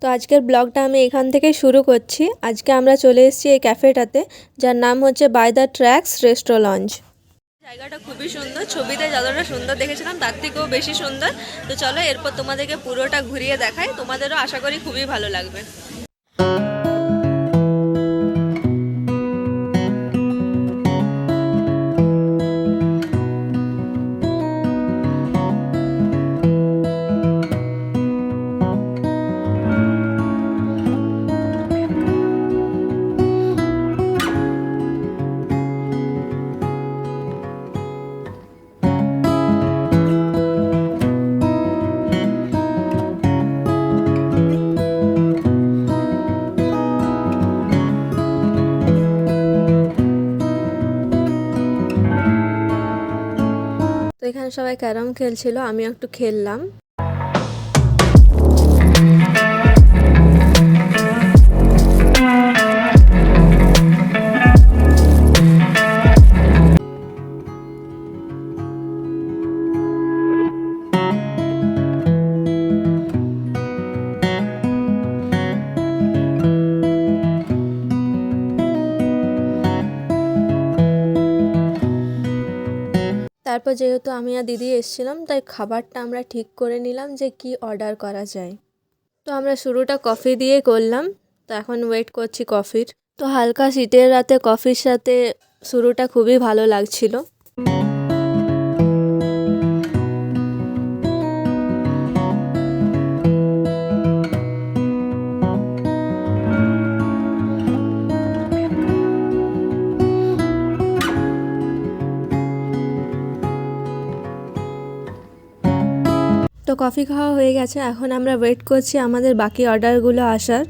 তো আজকের ব্লগটা আমি এখান থেকে শুরু করছি। আজকে আমরা চলে এসেছি এই ক্যাফেটাতে, যার নাম হচ্ছে বাই দ্য ট্র্যাক্স রেস্টো লঞ্চ। জায়গাটা খুবই সুন্দর, ছবিতে যতটা সুন্দর দেখেছিলাম তার থেকেও বেশি সুন্দর। তো চলো এরপর তোমাদেরকে পুরোটা ঘুরিয়ে দেখাই, তোমাদেরও আশা করি খুবই ভালো লাগবে। তো এখানে সবাই ক্যারম খেলছিল, আমিও একটু খেললাম। তারপর যেহেতু আমি আর দিদি এসেছিলাম, তাই খাবারটা আমরা ঠিক করে নিলাম যে কি অর্ডার করা যায়। তো আমরা শুরুটা কফি দিয়ে করলাম, তো এখন ওয়েট করছি কফির। তো হালকা শীতের রাতে কফির সাথে শুরুটা খুবই ভালো লাগছিল। তো কফি খাওয়া হয়ে গেছে, এখন আমরা ওয়েট করছি আমাদের বাকি অর্ডারগুলো আসার।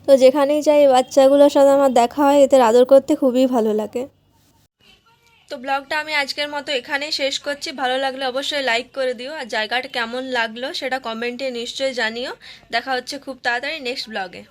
তো যেখানেই যাই বাচ্চাগুলোর সাথে আমার দেখা হয়, এদের আদর করতে খুবই ভালো লাগে। তো ব্লগটা আমি আজকের মতো এখানেই শেষ করছি। ভালো লাগলে অবশ্যই লাইক করে দিও, আর জায়গাটা কেমন লাগলো সেটা কমেন্টে নিশ্চয়ই জানিও। দেখা হচ্ছে খুব তাড়াতাড়ি নেক্সট ব্লগে।